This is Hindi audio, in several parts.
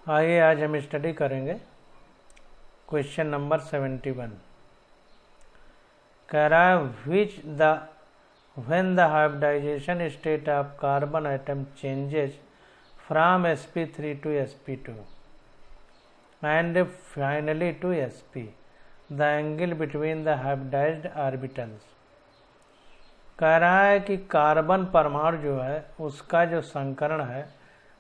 आइए आज हम स्टडी करेंगे क्वेश्चन नंबर 71। कह रहा है when the hybridization state of carbon atom changes from sp3 to sp2 and finally to sp the angle between the hybridized orbitals. कह रहा है कि कार्बन परमाणु जो है उसका जो संकरण है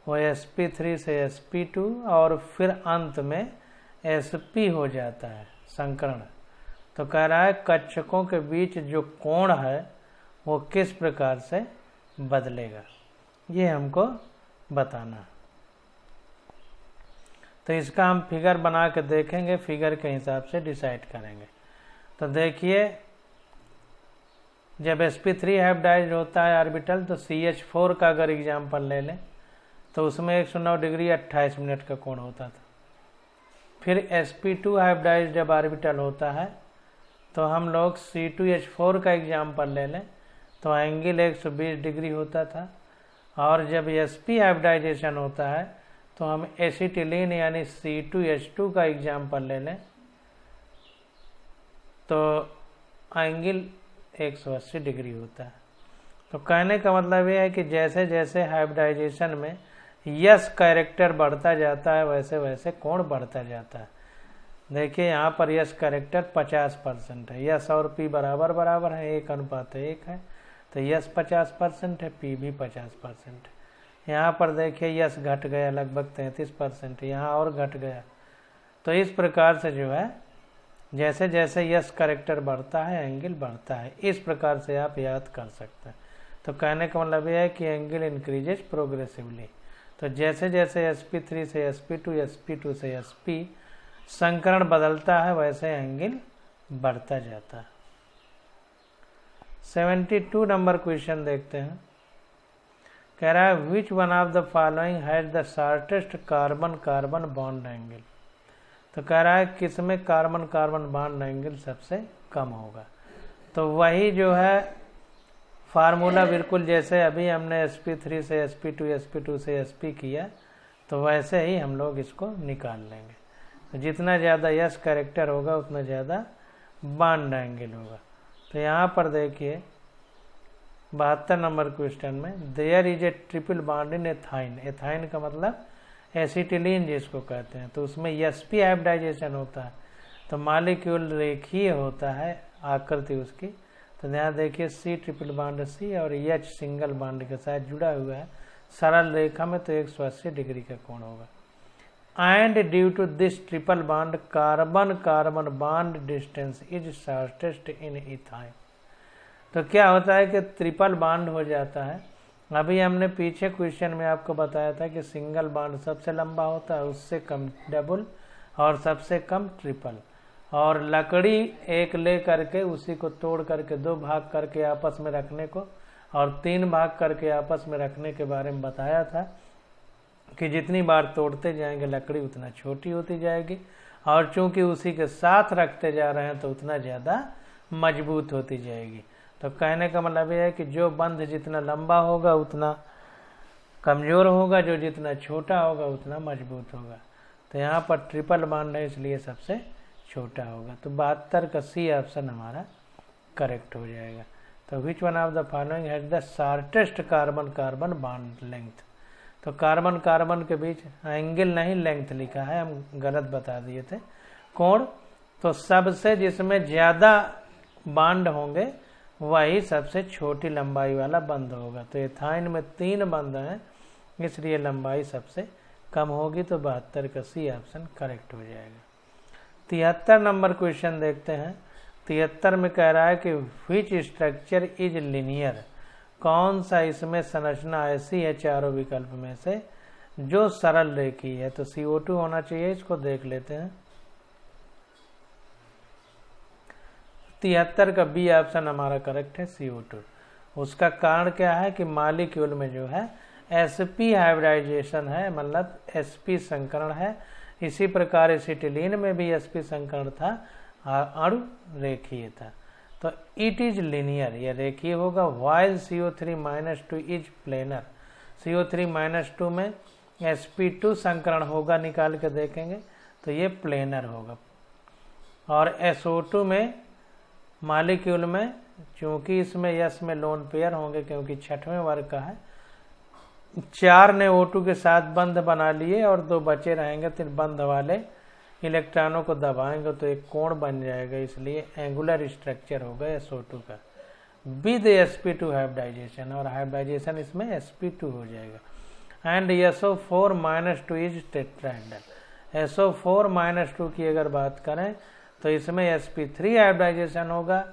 वो sp3 से sp2 और फिर अंत में sp हो जाता है संकरण। तो कह रहा है कक्षकों के बीच जो कोण है वो किस प्रकार से बदलेगा, ये हमको बताना। तो इसका हम फिगर बना के देखेंगे, फिगर के हिसाब से डिसाइड करेंगे। तो देखिए, जब sp3 हाइब्रिडाइज्ड होता है ऑर्बिटल तो CH4 का अगर एग्जाम्पल ले लें तो उसमें 109 डिग्री 28 मिनट का कोण होता था। फिर sp2 हाइब्रिडाइज्ड जब ऑर्बिटल होता है तो हम लोग C2H4 का एग्जाम्पल ले लें तो एंगल 120 डिग्री होता था। और जब sp हाइब्रिडाइजेशन होता है तो हम एसिटिलीन यानी C2H2 का एग्जाम्पल ले लें तो एंगल 180 डिग्री होता है। तो कहने का मतलब ये है कि जैसे जैसे हाइब्रिडाइजेशन में यस कैरेक्टर बढ़ता जाता है वैसे वैसे कोण बढ़ता जाता है। देखिए यहाँ पर यस कैरेक्टर 50% है, यस और पी बराबर बराबर है, 1:1 है, तो यस 50% है, पी भी 50% है। यहाँ पर देखिए यस घट गया लगभग 33%, यहाँ और घट गया। तो इस प्रकार से जो है जैसे जैसे यस कैरेक्टर बढ़ता है एंगल बढ़ता है, इस प्रकार से आप याद कर सकते हैं। तो कहने का मतलब यह है कि एंगल इंक्रीजेस प्रोग्रेसिवली। तो जैसे जैसे sp3 से sp2 sp2 से sp संकरण बदलता है वैसे एंगल बढ़ता जाता है। 72 नंबर क्वेश्चन देखते हैं। कह रहा है विच one of the following has the shortest carbon carbon bond angle. तो कह रहा है किसमें कार्बन कार्बन बॉन्ड एंगल सबसे कम होगा। तो वही जो है फार्मूला बिल्कुल जैसे अभी हमने sp3 से sp2 sp2 से sp किया तो वैसे ही हम लोग इसको निकाल लेंगे। तो जितना ज़्यादा यस कैरेक्टर होगा उतना ज़्यादा बॉन्ड एंगल होगा। तो यहाँ पर देखिए 72 नंबर क्वेश्चन में there is a triple bond in ethyne. Ethyne का मतलब एसिटिलीन जिसको कहते हैं। तो उसमें sp हाइब्रिडाइजेशन होता है तो मॉलिक्यूल रेखीय होता है आकृति उसकी। तो यहाँ देखिए C ट्रिपल बॉन्ड C और H सिंगल बॉन्ड के साथ जुड़ा हुआ है सरल रेखा में, तो 180 डिग्री का कोण होगा। And due to this triple bond carbon carbon bond distance is shortest in ethyne. तो क्या होता है कि ट्रिपल बॉन्ड हो जाता है। अभी हमने पीछे क्वेश्चन में आपको बताया था कि सिंगल बॉन्ड सबसे लंबा होता है, उससे कम डबल और सबसे कम ट्रिपल। और लकड़ी एक ले करके उसी को तोड़ करके 2 भाग करके आपस में रखने को और 3 भाग करके आपस में रखने के बारे में बताया था कि जितनी बार तोड़ते जाएंगे लकड़ी उतना छोटी होती जाएगी और चूंकि उसी के साथ रखते जा रहे हैं तो उतना ज़्यादा मजबूत होती जाएगी। तो कहने का मतलब यह है कि जो बंध जितना लंबा होगा उतना कमज़ोर होगा, जो जितना छोटा होगा उतना मजबूत होगा। तो यहाँ पर ट्रिपल बॉन्ड है इसलिए सबसे छोटा होगा। तो 72 का C ऑप्शन हमारा करेक्ट हो जाएगा। तो विच one of the following has the shortest carbon carbon bond length. तो कार्बन कार्बन के बीच एंगल नहीं लेंथ लिखा है, हम गलत बता दिए थे, कोण। तो सबसे जिसमें ज़्यादा बॉन्ड होंगे वही सबसे छोटी लंबाई वाला बंध होगा। तो एथाइन में 3 बंध हैं इसलिए लंबाई सबसे कम होगी। तो 72 का C ऑप्शन करेक्ट हो जाएगा। 73 नंबर क्वेश्चन देखते हैं। 73 में कह रहा है कि विच स्ट्रक्चर इज लीनियर। कौन सा इसमें संरचना ऐसी है चारों विकल्प में से जो सरल रेखीय है। तो CO2 होना चाहिए, इसको देख लेते हैं। 73 का B ऑप्शन हमारा करेक्ट है, CO2। उसका कारण क्या है कि मॉलिक्यूल में जो है sp हाइब्रिडाइजेशन है, मतलब sp संकरण है। इसी प्रकार एसिटिलीन में भी sp संकरण था, अणु रेखीय था। तो इट इज लीनियर, यह रेखीय होगा। While CO3-2 is planar. CO3-2 में sp2 संकरण होगा, निकाल के देखेंगे तो ये प्लेनर होगा। और SO2 में मॉलिक्यूल में, चूंकि इसमें यस में लोन पेयर होंगे क्योंकि 6वें वर्ग का है, 4 ने O2 के साथ बंध बना लिए और 2 बचे रहेंगे, तो बंध वाले इलेक्ट्रॉनों को दबाएंगे तो एक कोण बन जाएगा, इसलिए एंगुलर स्ट्रक्चर होगा SO2 का विद sp2 हाइब्रिडाइजेशन, और हाइब्रिडाइजेशन इसमें sp2 हो जाएगा। And SO4-2 is tetrahedral. SO4-2 की अगर बात करें तो इसमें sp3 हाइब्रिडाइजेशन होगा,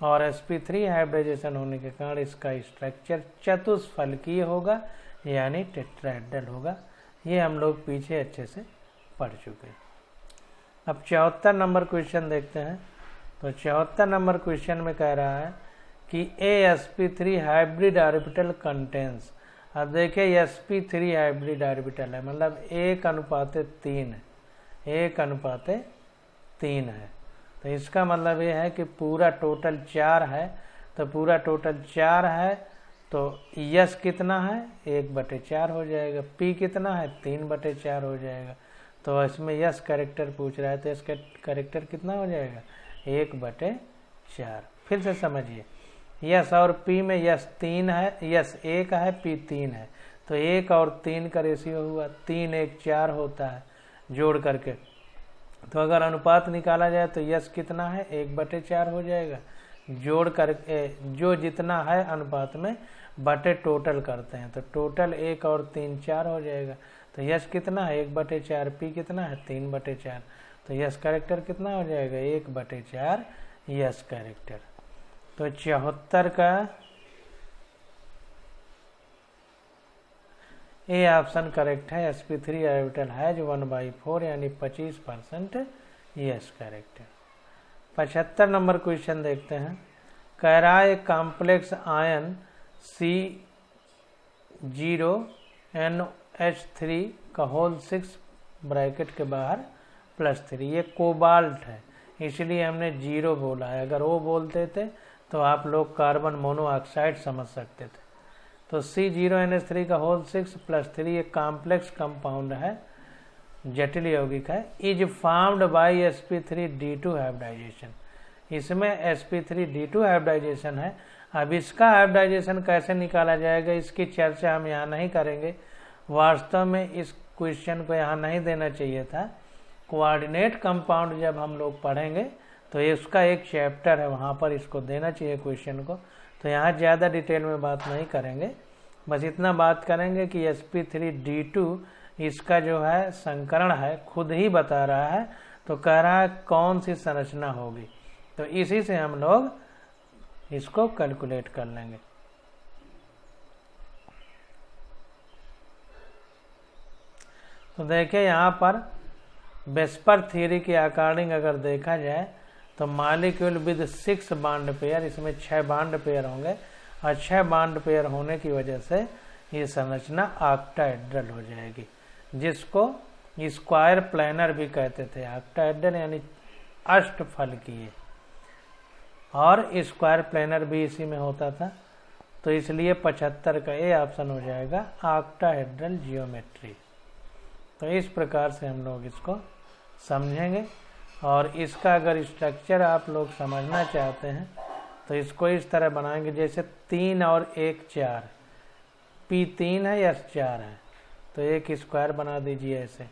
और sp3 हाइब्रिडाइजेशन होने के कारण इसका स्ट्रक्चर चतुष्फलकीय होगा, यानी टेट्राहेड्रल होगा। ये हम लोग पीछे अच्छे से पढ़ चुके हैं। अब 74 नंबर क्वेश्चन देखते हैं। तो 74 नंबर क्वेश्चन में कह रहा है कि sp3 हाइब्रिड ऑर्बिटल कंटेंस। अब देखिए sp3 हाइब्रिड ऑर्बिटल है, मतलब 1:3 है, 1:3 है। तो इसका मतलब ये है कि पूरा टोटल 4 है, तो पूरा टोटल 4 है, तो यस कितना है 1/4 हो जाएगा, पी कितना है 3/4 हो जाएगा। तो इसमें यस कैरेक्टर पूछ रहा है, तो इसका कैरेक्टर कितना हो जाएगा 1/4। फिर से समझिए, यस और पी में यस 3 है, यस 1 है, पी 3 है, तो 1 और 3 का रेशियो हुआ 3 1 4 होता है जोड़ करके। तो अगर अनुपात निकाला जाए तो यस कितना है 1/4 हो जाएगा, जोड़ करके जो जितना है अनुपात में बटे टोटल करते हैं, तो टोटल 1 और 3 4 हो जाएगा। तो यस कितना है 1/4, पी कितना है 3/4, तो यस कैरेक्टर कितना हो जाएगा 1/4 यस कैरेक्टर। तो 74 का ए ऑप्शन करेक्ट है। sp3 ऑर्बिटल हैज 1/4 यानी 25% यस कैरेक्टर। 75 नंबर क्वेश्चन देखते हैं। कह रहा है कॉम्प्लेक्स आयन C0NH3 का होल 6 ब्रैकेट के बाहर +3, ये कोबाल्ट है, इसलिए हमने 0 बोला है। अगर वो बोलते थे तो आप लोग कार्बन मोनोऑक्साइड समझ सकते थे। तो C0NH3 का होल 6 +3 ये कॉम्प्लेक्स कंपाउंड है, जटिल यौगिक है। Is formed by sp3d2 hybridisation, इसमें sp3d2 हाइब्रिडाइजेशन है। अब इसका हाइब्रिडाइजेशन कैसे निकाला जाएगा इसकी चर्चा हम यहाँ नहीं करेंगे, वास्तव में इस क्वेश्चन को यहाँ नहीं देना चाहिए था। कोऑर्डिनेट कंपाउंड जब हम लोग पढ़ेंगे तो इसका एक चैप्टर है, वहाँ पर इसको देना चाहिए क्वेश्चन को। तो यहाँ ज़्यादा डिटेल में बात नहीं करेंगे, बस इतना बात करेंगे कि sp3d2 इसका जो है संकरण है, खुद ही बता रहा है, तो कह रहा है कौन सी संरचना होगी, तो इसी से हम लोग इसको कैलकुलेट कर लेंगे। तो देखिए यहाँ पर वेस्पर थ्योरी के अकॉर्डिंग अगर देखा जाए तो मॉलिक्यूल विद 6 बॉन्ड पेयर, इसमें 6 बॉन्ड पेयर होंगे, और 6 बॉन्ड पेयर होने की वजह से ये संरचना ऑक्टाहेड्रल हो जाएगी, जिसको स्क्वायर प्लेनर भी कहते थे। ऑक्टाहेड्रल यानी अष्टफलकीय, और स्क्वायर प्लेनर भी इसी में होता था। तो इसलिए 75 का ए ऑप्शन हो जाएगा ऑक्टाहेड्रल जियोमेट्री। तो इस प्रकार से हम लोग इसको समझेंगे, और इसका अगर स्ट्रक्चर आप लोग समझना चाहते हैं तो इसको इस तरह बनाएंगे जैसे 3 और 1 4, पी 3 है या 4 है, तो एक स्क्वायर बना दीजिए ऐसे।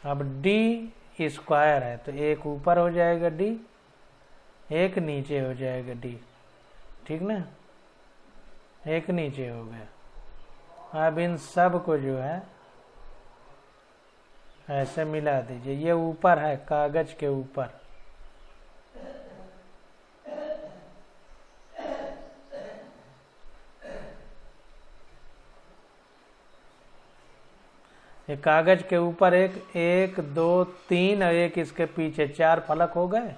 अब डी स्क्वायर है तो एक ऊपर हो जाएगा डी, एक नीचे हो जाएगा डी, ठीक ना, एक नीचे हो गया। अब इन सब को जो है ऐसे मिला दीजिए, ये ऊपर है कागज के ऊपर, ये कागज के ऊपर एक 1 2 3 और एक इसके पीछे 4 फलक हो गए।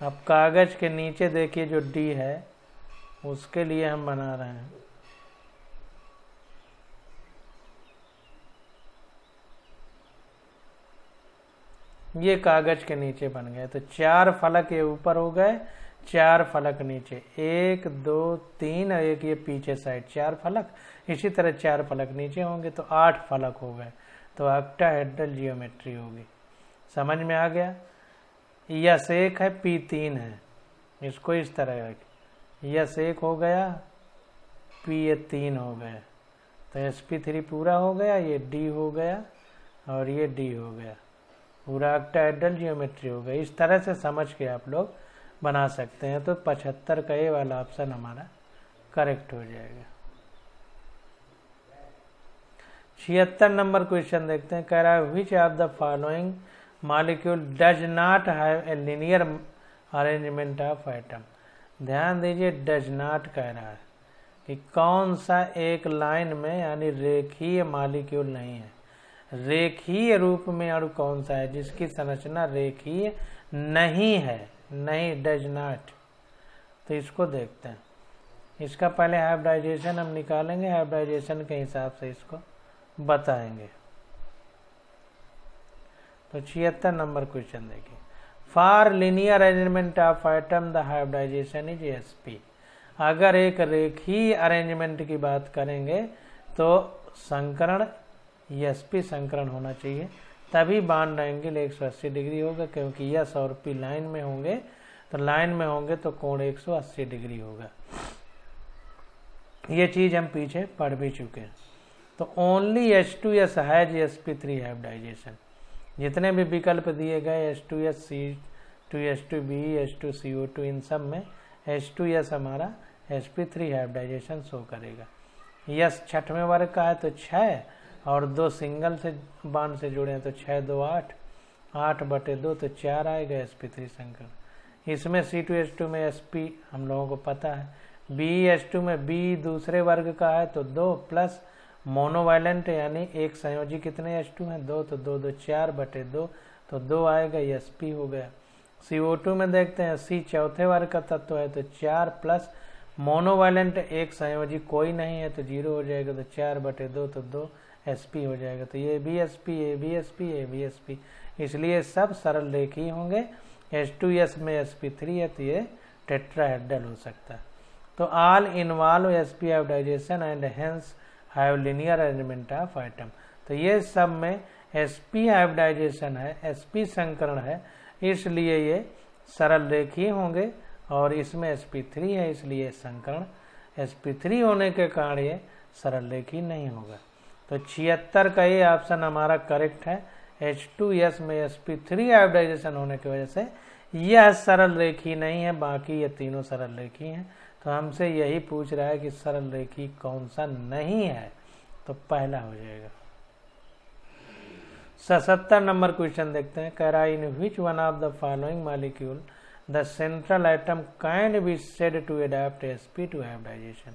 अब कागज के नीचे देखिए जो डी है उसके लिए हम बना रहे हैं, ये कागज के नीचे बन गए। तो 4 फलक ये ऊपर हो गए, 4 फलक नीचे, 1 2 3 और एक ये पीछे साइड 4 फलक, इसी तरह 4 फलक नीचे होंगे तो 8 फलक हो गए। तो ऑक्टाहेड्रल जियोमेट्री होगी। समझ में आ गया। यस एक है, पी 3 है, इसको इस तरह रखें, यस 1 हो गया, पी ये 3 हो गया, तो sp3 पूरा हो गया, ये d हो गया और ये d हो गया, पूरा ऑक्टाहेड्रल जियोमेट्री हो गया। इस तरह से समझ के आप लोग बना सकते हैं। तो 75 का ए वाला ऑप्शन हमारा करेक्ट हो जाएगा। 76 नंबर क्वेश्चन देखते हैं। कह रहा है which of the following molecule does not have a linear arrangement of atom. ध्यान दीजिए, डज नॉट कह रहा है कि कौन सा एक लाइन में यानी रेखीय मॉलिक्यूल नहीं है। रेखीय रूप में अणु कौन सा है जिसकी संरचना रेखीय नहीं है, नहीं, डज नॉट। तो इसको देखते हैं। इसका पहले हाइब्रिडाइजेशन हम निकालेंगे, हाइब्रिडाइजेशन के हिसाब से इसको बताएंगे। तो 76 नंबर क्वेश्चन देखिए। For linear arrangement of atom the hybridization is sp। अगर एक रेखीय अरेंजमेंट की बात करेंगे तो संकरण sp संकरण होना चाहिए, तभी बॉन्ड एंगल 180 डिग्री होगा, क्योंकि यस और पी लाइन में होंगे, तो लाइन में होंगे तो कोण 180 डिग्री होगा। ये चीज हम पीछे पढ़ भी चुके हैं। तो only H2S has sp3 hybridisation. जितने भी विकल्प दिए गए H2S, C2H2B, H2CO2, इन सब में H2S हमारा sp3 हाइब्रिडाइजेशन शो करेगा। यस 6वें वर्ग का है तो 6 और 2 सिंगल से बॉन्ड से जुड़े हैं तो 6 2 8, 8/2 तो 4 आएगा sp3 संकरण। इसमें C2H2 में sp हम लोगों को पता है, BH2 में B दूसरे वर्ग का है तो 2 प्लस मोनोवायलेंट यानी एक संयोजी कितने H2 हैं 2, तो 2 2 4/2 तो 2 आएगा, ये sp हो गया। CO2 में देखते हैं, C चौथे वर्ग का तत्व है तो 4 प्लस मोनोवायलेंट एक संयोजी कोई नहीं है तो 0 हो जाएगा, तो 4/2 तो 2 sp हो जाएगा। तो ये भी sp, ये भी sp, ये भी sp, इसलिए सब सरल रेखीय होंगे। H2S में sp3 है तो ये टेट्राहेड्रल हो सकता है। तो all involve sp hybridization and hence have linear arrangement of atom. तो ये सब में sp हाइब्रिडाइजेशन है, sp संकरण है, इसलिए ये सरल रेखीय होंगे, और इसमें sp3 है इसलिए संकरण sp3 होने के कारण ये सरल रेखीय नहीं होगा। तो 76 का ये ऑप्शन हमारा करेक्ट है। H2S में sp3 हाइब्रिडाइजेशन होने की वजह से यह सरल रेखीय नहीं है, बाकी ये तीनों सरल रेखीय हैं। तो हमसे यही पूछ रहा है कि सरल रेखीय कौन सा नहीं है, तो पहला हो जाएगा। 77 नंबर क्वेश्चन देखते हैं। कह रहा है in which one of the following molecule the central atom can be said to adopt sp2 hybridization.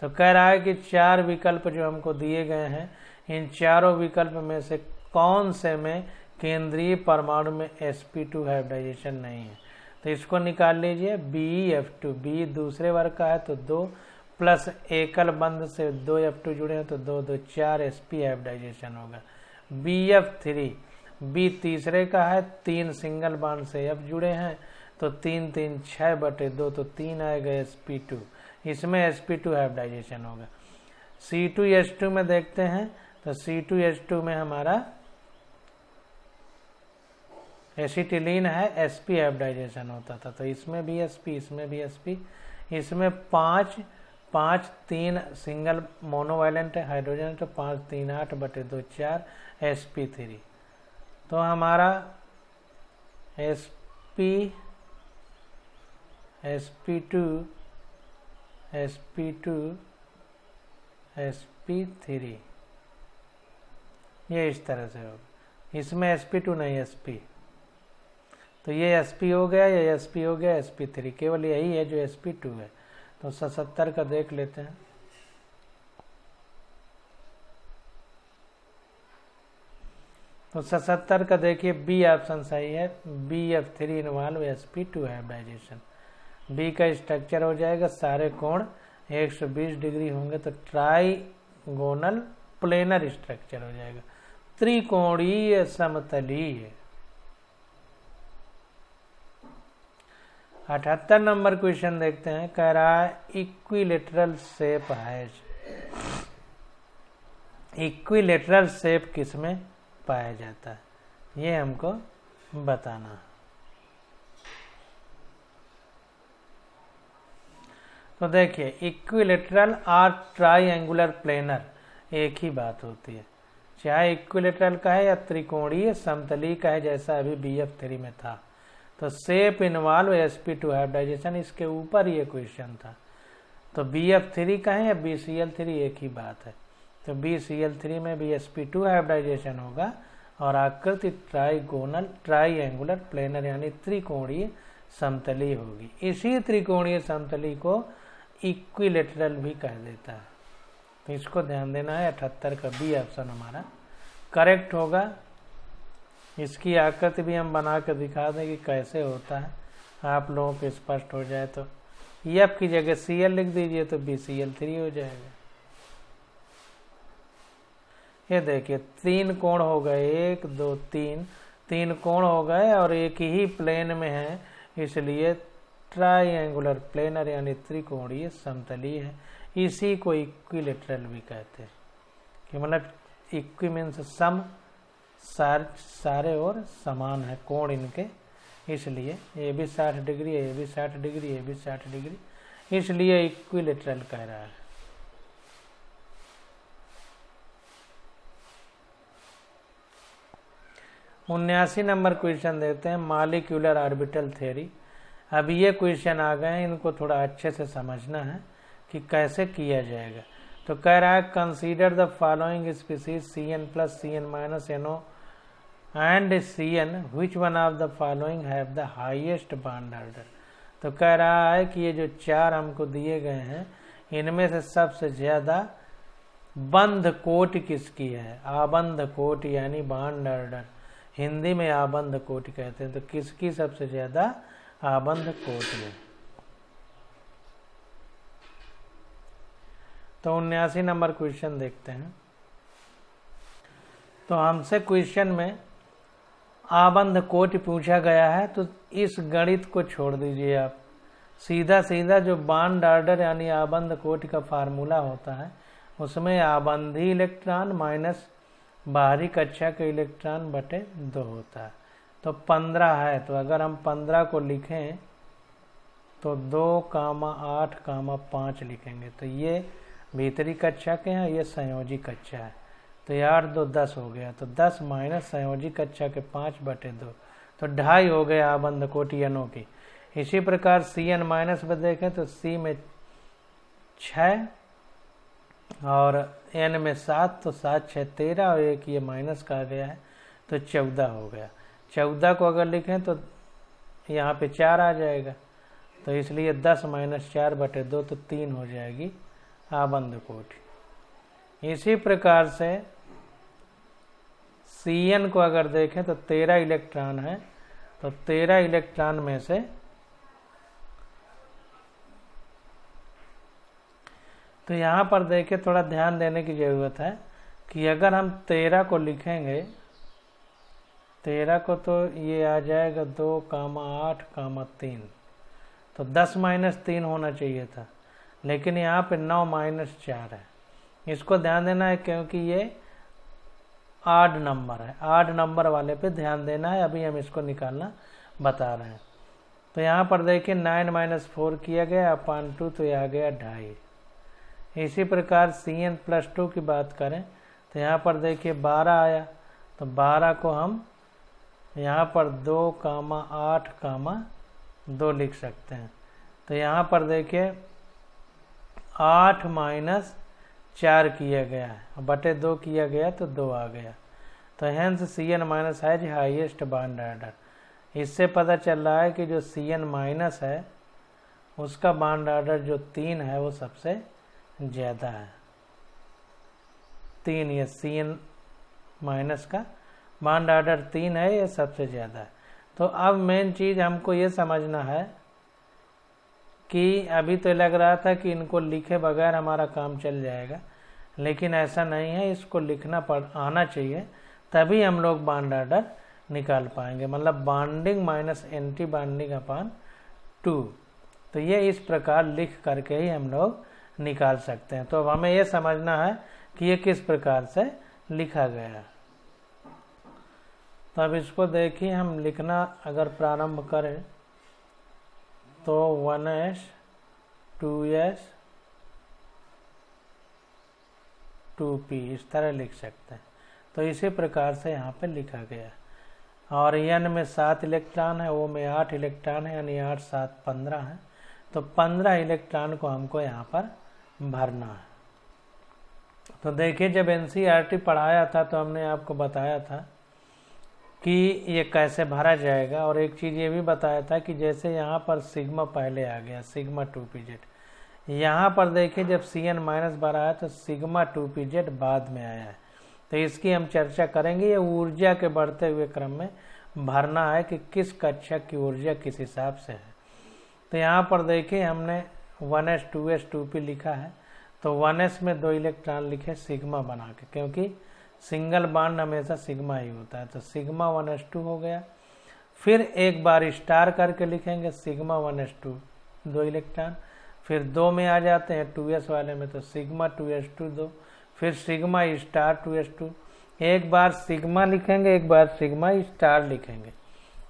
तो कह रहा है कि 4 विकल्प जो हमको दिए गए हैं, इन चारों विकल्प में से कौन से में केंद्रीय परमाणु में sp2 हाइब्रिडाइजेशन नहीं है। तो इसको निकाल लीजिए। BF2, B दूसरे वर्ग का है तो 2 प्लस एकल बंध से 2 F2 जुड़े हैं तो 2 2 4 sp हाइब्रिडाइजेशन होगा। BF3, B तीसरे का है, 3 सिंगल बॉन्ड से F जुड़े हैं तो 3 3 6/2 तो 3 आएगा sp2, इसमें sp2 हाइब्रिडाइजेशन होगा। C2H2 में देखते हैं तो C2H2 में हमारा एसिटिलीन है, sp हाइब्रिडाइजेशन होता था, तो इसमें भी sp, इसमें भी sp, इसमें 5 5 3 सिंगल मोनोवायलेंट हाइड्रोजन तो 5 3 8/2 4 sp3। तो हमारा sp sp2 sp3 ये इस तरह से होगा। इसमें sp2 नहीं sp, तो ये sp हो गया, ये sp हो गया, sp3 केवल यही है जो sp2 है। तो 77 का देख लेते हैं। तो 77 का देखिए, बी ऑप्शन सही है। BF3 involve sp2 hybridization. B का स्ट्रक्चर हो जाएगा, सारे कोण 120 डिग्री होंगे तो ट्राइगोनल प्लेनर स्ट्रक्चर हो जाएगा, त्रिकोणीय समतलीय। 78 नंबर क्वेश्चन देखते हैं। कह रहा है इक्विलेटरल शेप है। इक्विलेटरल शेप किसमें पाया जाता है, ये हमको बताना है। तो देखिए इक्विलेटरल और ट्राइंगुलर प्लेनर एक ही बात होती है, चाहे इक्विलेटरल का है या त्रिकोणीय समतली का है, जैसा अभी BF3 में था। तो शेप इन्वॉल्व sp2 हाइब्रिडाइजेशन, इसके ऊपर ये क्वेश्चन था। तो BF3 का है या BCl3 एक ही बात है। तो BCl3 में भी sp2 हाइब्रिडाइजेशन होगा और आकृति ट्राइंगुलर प्लेनर यानी त्रिकोणीय समतली होगी। इसी त्रिकोणीय समतली को इक्विलेटरल भी कह देता है। तो इसको ध्यान देना है। 78 का बी ऑप्शन हमारा करेक्ट होगा। इसकी आकृति भी हम बना कर दिखा दें कि कैसे होता है, आप लोगों को स्पष्ट हो जाए। तो F की जगह Cl लिख दीजिए तो BCl3 हो जाएगा। ये देखिए 3 कोण हो गए, 1 2 3 कोण हो गए और एक ही प्लेन में है, इसलिए ट्राइंगुलर प्लेनर यानी त्रिकोणीय समतली है। इसी को इक्विलेटरल भी कहते हैं कि मतलब इक्वी मीन्स सम, सारे और समान है कोण इनके, इसलिए ये भी 60 डिग्री है, ये भी 60 डिग्री, ये भी 60 डिग्री, इसलिए इक्विलेटरल कह रहा है। उन्यासी नंबर क्वेश्चन देखते हैं, मॉलिक्यूलर ऑर्बिटल थ्योरी। अब ये क्वेश्चन आ गए हैं, इनको थोड़ा अच्छे से समझना है कि कैसे किया जाएगा। तो कह रहा है consider the following species Cn plus Cn minus NO and Cn which one of the following have the highest bond order. तो कह रहा है कि ये जो 4 हमको दिए गए हैं, इनमें से सबसे ज्यादा बंध कोटि किसकी है। आबंध कोटि यानी बॉन्ड ऑर्डर, हिंदी में आबंध कोटि कहते हैं। तो किसकी सबसे ज्यादा आबंध कोटि है। तो 79 नंबर क्वेश्चन देखते हैं। तो हमसे क्वेश्चन में आबंध कोटि पूछा गया है, तो इस गणित को छोड़ दीजिए आप, सीधा सीधा जो बॉन्ड ऑर्डर यानी आबंध कोटि का फार्मूला होता है, उसमें आबंधी इलेक्ट्रॉन माइनस बाहरी कक्षा के इलेक्ट्रॉन बटे 2 होता है। तो 15 है, तो अगर हम 15 को लिखें तो 2, 8, 5 लिखेंगे। तो ये भीतरी कक्षा के हैं, ये संयोजी कक्षा है। तो 8 2 10 हो गया। तो 10 माइनस संयोजी कक्षा के 5 बटे 2, तो 2.5 हो गया आबंध कोटि NO की। इसी प्रकार Cn माइनस में देखें तो C में 6 और N में 7, तो 7 6 13 और एक ये माइनस का गया है, तो 14 हो गया। 14 को अगर लिखें तो यहाँ पे 4 आ जाएगा, तो इसलिए 10 माइनस 4 बटे 2, तो 3 हो जाएगी आबंध कोटि। इसी प्रकार से Cn को अगर देखें तो 13 इलेक्ट्रॉन है, तो 13 इलेक्ट्रॉन में से तो यहाँ पर देखें, थोड़ा ध्यान देने की जरूरत है कि अगर हम 13 को लिखेंगे, 13 को तो ये आ जाएगा 2, 8, 3, तो 10 माइनस 3 होना चाहिए था, लेकिन यहाँ पे 9 माइनस 4 है। इसको ध्यान देना है क्योंकि ये आड नंबर है, आड नंबर वाले पे ध्यान देना है। अभी हम इसको निकालना बता रहे हैं। तो यहाँ पर देखिए 9 माइनस 4 किया गया अपॉन 2, तो यह आ गया 2.5। इसी प्रकार Cn प्लस 2 की बात करें तो यहाँ पर देखिए 12 आया, तो 12 को हम यहाँ पर 2, 8, 2 लिख सकते हैं। तो यहाँ पर देखिए 8 माइनस 4 किया गया है, बटे 2 किया गया, तो 2 आ गया। तो hence Cn minus has highest bond order. इससे पता चल रहा है कि जो Cn माइनस है उसका बॉन्ड ऑर्डर जो 3 है वो सबसे ज्यादा है। 3, ये Cn माइनस का बॉन्ड ऑर्डर 3 है, ये सबसे ज्यादा है। तो अब मेन चीज हमको ये समझना है कि अभी तो लग रहा था कि इनको लिखे बगैर हमारा काम चल जाएगा, लेकिन ऐसा नहीं है, इसको लिखना आना चाहिए, तभी हम लोग बॉन्ड ऑर्डर निकाल पाएंगे। मतलब bonding minus anti bonding upon 2, तो ये इस प्रकार लिख करके ही हम लोग निकाल सकते हैं। तो अब हमें ये समझना है कि ये किस प्रकार से लिखा गया है। तो अब इसको देखिए, हम लिखना अगर प्रारंभ करें तो 1s 2s 2p इस तरह लिख सकते हैं। तो इसी प्रकार से यहाँ पे लिखा गया। और n में 7 इलेक्ट्रॉन है, O में 8 इलेक्ट्रॉन है, यानी 8 7 15 है। तो 15 इलेक्ट्रॉन को हमको यहाँ पर भरना है। तो देखिए, जब NCERT पढ़ाया था तो हमने आपको बताया था कि ये कैसे भरा जाएगा, और एक चीज़ ये भी बताया था कि जैसे यहाँ पर सिग्मा पहले आ गया, सिग्मा 2pz, यहाँ पर देखिए जब Cn माइनस भरा है तो सिग्मा 2pz बाद में आया है। तो इसकी हम चर्चा करेंगे। ये ऊर्जा के बढ़ते हुए क्रम में भरना है कि किस कक्षक की ऊर्जा किस हिसाब से है। तो यहाँ पर देखिए हमने 1s 2s 2p लिखा है, तो 1s में 2 इलेक्ट्रॉन लिखे सिग्मा बना के, क्योंकि सिंगल बॉन्ड हमेशा सिग्मा ही होता है। तो सिग्मा 1s2 हो गया। फिर एक बार स्टार करके लिखेंगे सिग्मा 1s2 2 इलेक्ट्रॉन, फिर 2 में आ जाते हैं 2s वाले में, तो सिग्मा 2s2 2, फिर सिग्मा स्टार 2s2, एक बार सिग्मा लिखेंगे, एक बार सिग्मा स्टार लिखेंगे।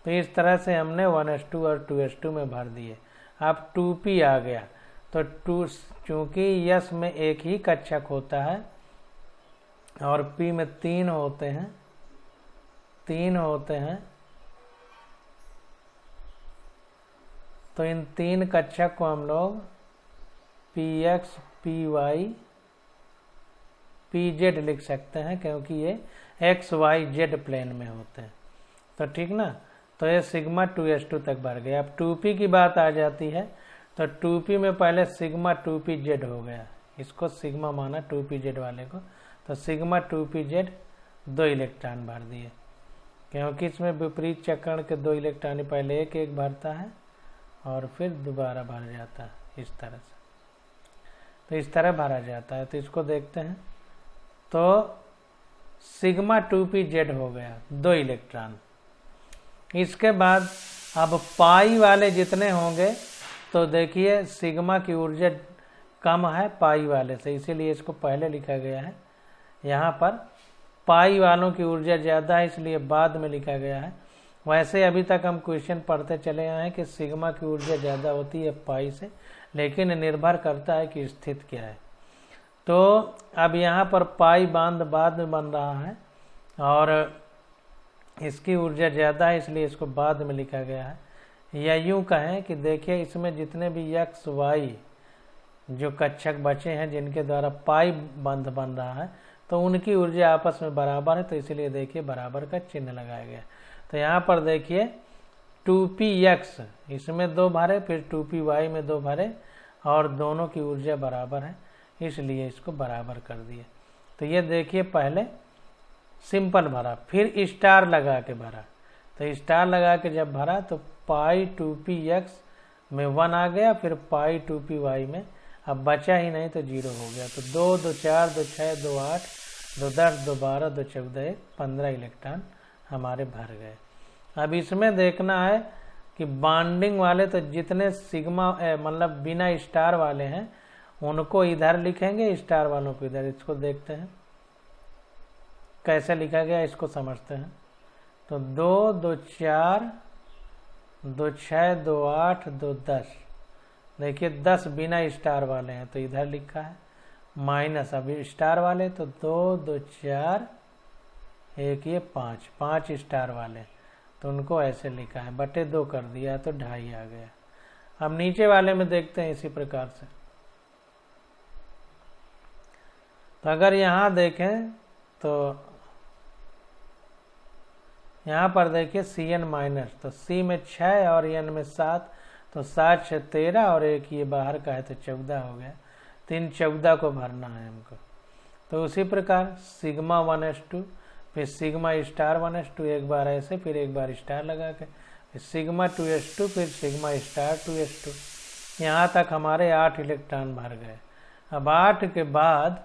तो इस तरह से हमने 1s2 और 2s2 में भर दिए। अब 2p आ गया, तो 2 चूँकि यस में एक ही कक्षक होता है और p में 3 होते हैं, तो इन 3 कक्षक को हम लोग px py pz लिख सकते हैं, क्योंकि ये x y z प्लेन में होते हैं। तो ठीक ना, तो ये सिग्मा 2s2 तक भर गया। अब 2p की बात आ जाती है, तो 2p में पहले सिग्मा 2pz हो गया, इसको सिग्मा माना 2pz वाले को, तो सिग्मा 2pz 2 इलेक्ट्रॉन भर दिए, क्योंकि इसमें विपरीत चक्रण के 2 इलेक्ट्रॉन पहले एक एक भरता है और फिर दोबारा भर जाता है इस तरह से। तो इस तरह भरा जाता है। तो इसको देखते हैं, तो सिग्मा 2pz हो गया 2 इलेक्ट्रॉन। इसके बाद अब पाई वाले जितने होंगे, तो देखिए सिग्मा की ऊर्जा कम है पाई वाले से, इसीलिए इसको पहले लिखा गया है। यहाँ पर पाई वालों की ऊर्जा ज़्यादा है, इसलिए बाद में लिखा गया है। वैसे अभी तक हम क्वेश्चन पढ़ते चले आए हैं कि सिग्मा की ऊर्जा ज़्यादा होती है पाई से, लेकिन निर्भर करता है कि स्थिति क्या है। तो अब यहाँ पर पाई बांध बाद में बन रहा है और इसकी ऊर्जा ज़्यादा है, इसलिए इसको बाद में लिखा गया है। या यूँ कहें कि देखिए इसमें जितने भी x y जो कक्षक बचे हैं जिनके द्वारा पाई बंध बन रहा है, तो उनकी ऊर्जा आपस में बराबर है, तो इसीलिए देखिए बराबर का चिन्ह लगाया गया। तो यहाँ पर देखिए 2px इसमें 2 भरे, फिर 2py में 2 भरे, और दोनों की ऊर्जा बराबर है, इसलिए इसको बराबर कर दिए। तो ये देखिए पहले सिंपल भरा, फिर स्टार लगा के भरा। तो स्टार लगा के जब भरा तो पाई 2px में 1 आ गया, फिर पाई 2py में अब बचा ही नहीं तो 0 हो गया। तो 2 2 4 2 6 2 8 2 10 2 12 2 14 15 इलेक्ट्रॉन हमारे भर गए। अब इसमें देखना है कि बॉन्डिंग वाले, तो जितने सिग्मा मतलब बिना स्टार वाले हैं उनको इधर लिखेंगे, स्टार वालों को इधर। इसको देखते हैं कैसे लिखा गया, इसको समझते हैं। तो 2 2 4 2 6 2 8 2 10, देखिए 10 बिना स्टार वाले हैं तो इधर लिखा है, माइनस अभी स्टार वाले तो 2 2 4 1 ये 5 स्टार वाले, तो उनको ऐसे लिखा है, बटे 2 कर दिया तो 2.5 आ गया। अब नीचे वाले में देखते हैं इसी प्रकार से। तो अगर यहाँ देखें तो यहाँ पर देखिए Cn माइनस, तो C में 6 और N में 7, तो 7 6 13 और 1 ये बाहर का है तो 14 हो गया। तो इन 14 को भरना है हमको। तो उसी प्रकार सिग्मा 1s2, फिर सिग्मा स्टार 1s2, एक बार ऐसे फिर एक बार स्टार लगा के, फिर सिग्मा 2s2, फिर सिग्मा स्टार 2s2। यहाँ तक हमारे 8 इलेक्ट्रॉन भर गए। अब 8 के बाद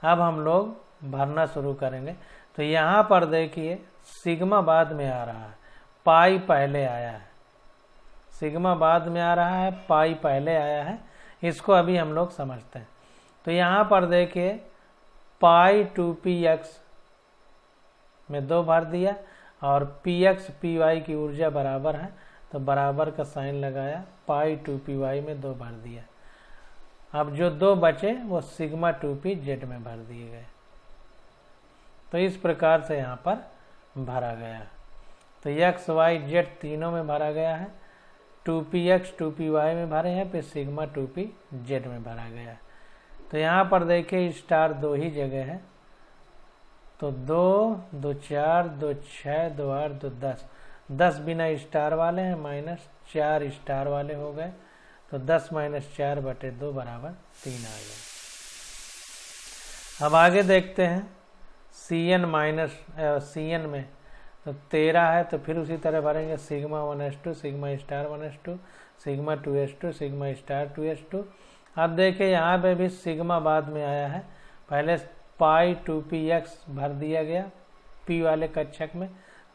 अब हम लोग भरना शुरू करेंगे। तो यहाँ पर देखिए सिग्मा बाद में आ रहा है, पाई पहले आया है। सिग्मा बाद में आ रहा है, पाई पहले आया है, इसको अभी हम लोग समझते हैं। तो यहाँ पर देखिए पाई 2px में 2 भर दिया और पी एक्स पी वाई की ऊर्जा बराबर है, तो बराबर का साइन लगाया, पाई 2p वाई में 2 भर दिया। अब जो 2 बचे वो सिग्मा 2p जेड में भर दिए गए। तो इस प्रकार से यहाँ पर भरा गया। तो एक्स वाई जेड तीनों में भरा गया है, 2px 2py में भरे हैं, फिर सिग्मा 2p जेड में भरा गया है। तो यहाँ पर देखिए स्टार 2 ही जगह है, तो 2 2 4 2 6 2 8 2 10, 10 बिना स्टार वाले हैं, -4 स्टार वाले हो गए, तो 10 - 4/2 बराबर 3 आ गया। अब आगे देखते हैं Cn में तो 13 है, तो फिर उसी तरह भरेंगे sigma 1s2 sigma star 1s2 sigma 2s2 sigma star 2s2। अब देखिए यहाँ पे भी सिग्मा बाद में आया है, पहले पाई 2px भर दिया गया, p वाले कक्षक में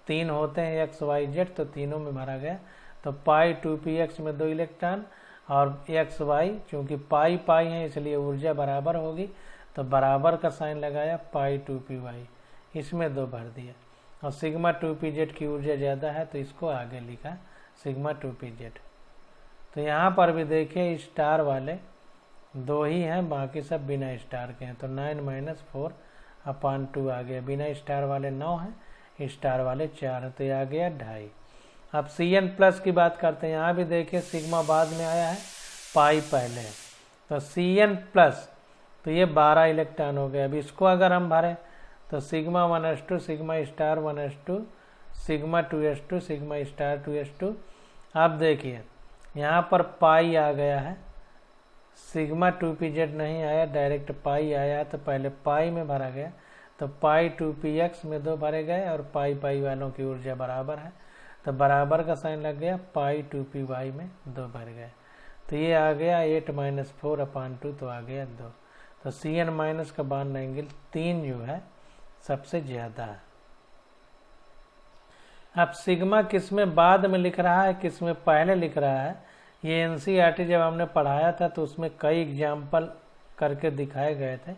3 होते हैं x y z, तो तीनों में भरा गया। तो पाई 2px में 2 इलेक्ट्रॉन और x y, चूँकि पाई पाई है इसलिए ऊर्जा बराबर होगी, तो बराबर का साइन लगाया, पाई 2py इसमें 2 भर दिया। और सिग्मा 2pz की ऊर्जा ज़्यादा है तो इसको आगे लिखा सिग्मा 2pz। तो यहाँ पर भी देखिए स्टार वाले 2 ही हैं, बाकी सब बिना स्टार के हैं, तो 9 - 4/2 आ गया। बिना स्टार वाले 9 हैं, स्टार वाले 4 हैं, तो ये आ गया 2.5। अब Cn+ की बात करते हैं, यहाँ भी देखिए सिग्मा बाद में आया है, पाई पहले है, तो Cn+, तो ये 12 इलेक्ट्रॉन हो गए। अब इसको अगर हम भरें तो sigma 1s2 sigma star 1s2 sigma 2s2 sigma star 2s2। अब देखिए यहाँ पर पाई आ गया है, सिग्मा 2pz नहीं आया, डायरेक्ट पाई आया, तो पहले पाई में भरा गया, तो पाई 2px में 2 भरे गए और पाई पाई वालों की ऊर्जा बराबर है, तो बराबर का साइन लग गया, पाई 2py में 2 भर गए। तो ये आ गया 8 - 4/2, तो आ गया 2। तो Cn- का बॉन्ड एंगल 3 जो है सबसे ज्यादा है। अब सिग्मा किस में बाद में लिख रहा है, किस में पहले लिख रहा है, ये NCERT जब हमने पढ़ाया था तो उसमें कई एग्जाम्पल करके दिखाए गए थे,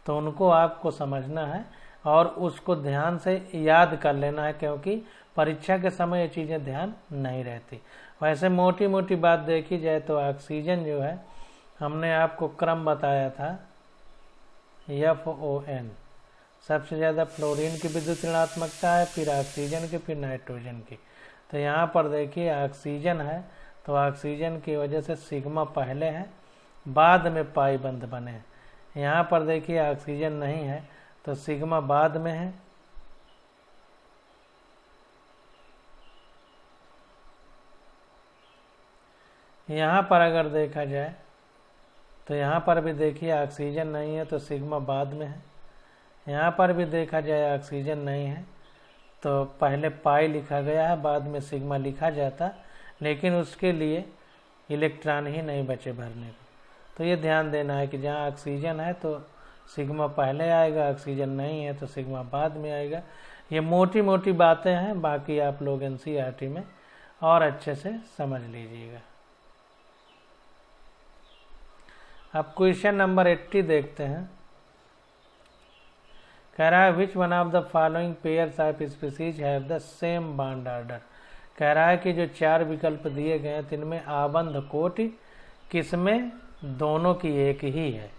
तो उनको आपको समझना है और उसको ध्यान से याद कर लेना है, क्योंकि परीक्षा के समय ये चीज़ें ध्यान नहीं रहती। वैसे मोटी मोटी बात देखी जाए तो ऑक्सीजन जो है हमने आपको क्रम बताया था, FON सबसे ज़्यादा फ्लोरीन की विद्युत ऋणात्मकता है, फिर ऑक्सीजन की, फिर नाइट्रोजन की। तो यहाँ पर देखिए ऑक्सीजन है, तो ऑक्सीजन की वजह से सिग्मा पहले है, बाद में पाई बंद बने। यहाँ पर देखिए ऑक्सीजन नहीं है तो सिग्मा बाद में है, यहाँ पर अगर देखा जाए तो यहाँ पर भी देखिए ऑक्सीजन नहीं है तो सिग्मा बाद में है, यहाँ पर भी देखा जाए ऑक्सीजन नहीं है तो पहले पाई लिखा गया है, बाद में सिग्मा लिखा जाता, लेकिन उसके लिए इलेक्ट्रॉन ही नहीं बचे भरने को। तो ये ध्यान देना है कि जहाँ ऑक्सीजन है तो सिग्मा पहले आएगा, ऑक्सीजन नहीं है तो सिग्मा बाद में आएगा। ये मोटी मोटी बातें हैं, बाकी आप लोग NCERT में और अच्छे से समझ लीजिएगा। अब क्वेश्चन नंबर 80 देखते हैं। कह रहा है विच one of the following pairs of species have the same bond order. कह रहा है कि जो 4 विकल्प दिए गए हैं तिनमें आबंध कोटि किसमें दोनों की एक ही है,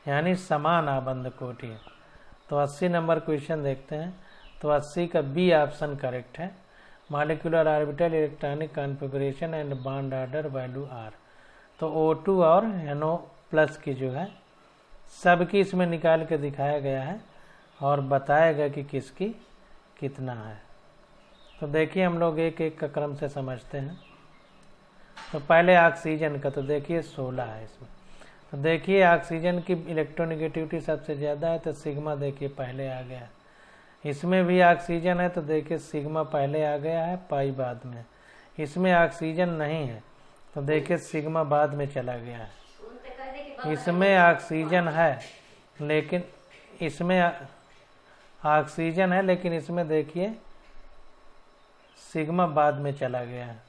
यानी समान आबंध कोटि है। तो 80 नंबर क्वेश्चन देखते हैं। तो 80 का बी ऑप्शन करेक्ट है, molecular orbital electronic configuration and bond order value are. तो O2 और NO+ की जो है सबकी इसमें निकाल के दिखाया गया है और बताएगा कि किसकी कितना है। तो देखिए हम लोग एक एक का क्रम से समझते हैं। तो पहले ऑक्सीजन का, तो देखिए 16 है इसमें। तो देखिए ऑक्सीजन की इलेक्ट्रोनेगेटिविटी सबसे ज़्यादा है, तो सिग्मा देखिए पहले आ गया। इसमें भी ऑक्सीजन है तो देखिए सिग्मा पहले आ गया है, पाई बाद में। इसमें ऑक्सीजन नहीं है तो देखिए सिग्मा बाद में चला गया है। इसमें ऑक्सीजन है लेकिन इसमें देखिए सिग्मा बाद में चला गया है।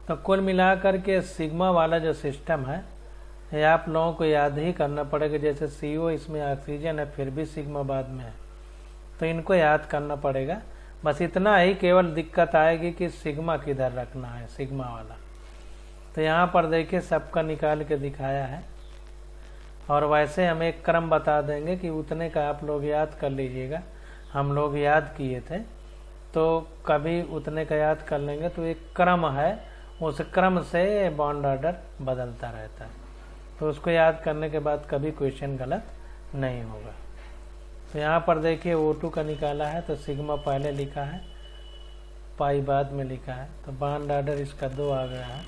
तो कुल मिलाकर के सिग्मा वाला जो सिस्टम है ये आप लोगों को याद ही करना पड़ेगा। जैसे CO इसमें ऑक्सीजन है फिर भी सिग्मा बाद में है, तो इनको याद करना पड़ेगा। बस इतना ही केवल दिक्कत आएगी कि सिग्मा किधर रखना है, सिग्मा वाला। तो यहाँ पर देखिए सबका निकाल के दिखाया है, और वैसे हम एक क्रम बता देंगे कि उतने का आप लोग याद कर लीजिएगा। हम लोग याद किए थे, तो कभी उतने का याद कर लेंगे, तो एक क्रम है, उस क्रम से बॉन्ड ऑर्डर बदलता रहता है, तो उसको याद करने के बाद कभी क्वेश्चन गलत नहीं होगा। तो यहाँ पर देखिए O2 का निकाला है, तो सिग्मा पहले लिखा है, पाई बाद में लिखा है, तो बॉन्ड ऑर्डर इसका 2 आ गया है।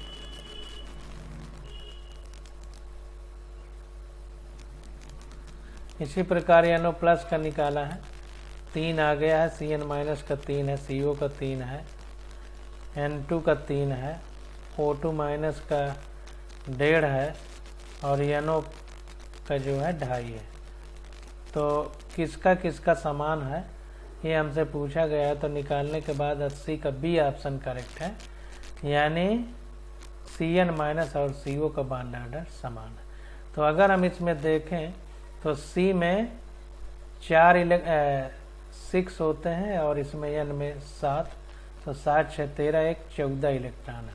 इसी प्रकार NO प्लस का निकाला है, 3 आ गया है, CN माइनस का 3 है, CO का 3 है, N2 का 3 है, O2 माइनस का 1.5 है, और NO का जो है 2.5 है। तो किसका किसका समान है ये हमसे पूछा गया है, तो निकालने के बाद 80 का बी ऑप्शन करेक्ट है, यानी CN माइनस और CO का बॉन्ड ऑर्डर समान है। तो अगर हम इसमें देखें तो C में 6 होते हैं और इसमें N में 7, तो 7 6 13 एक 14 इलेक्ट्रॉन है।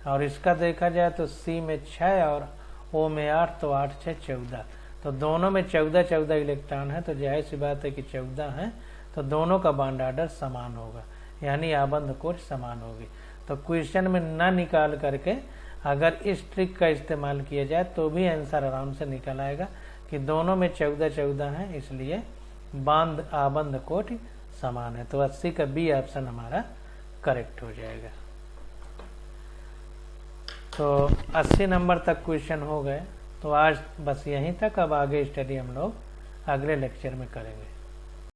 और इसका देखा जाए तो C में 6 और O में 8, तो 8 6 14, तो दोनों में 14 इलेक्ट्रॉन है, तो जाहिर सी बात है कि 14 है, तो दोनों का बॉन्ड ऑर्डर समान होगा, यानी आबंध कोश समान होगी। तो क्वेश्चन में न निकाल करके अगर इस ट्रिक का इस्तेमाल किया जाए तो भी आंसर आराम से निकल आएगा कि दोनों में 14 है, इसलिए आबंध कोट समान है। तो 80 का बी ऑप्शन हमारा करेक्ट हो जाएगा। तो 80 नंबर तक क्वेश्चन हो गए। तो आज बस यहीं तक, अब आगे स्टडी हम लोग अगले लेक्चर में करेंगे।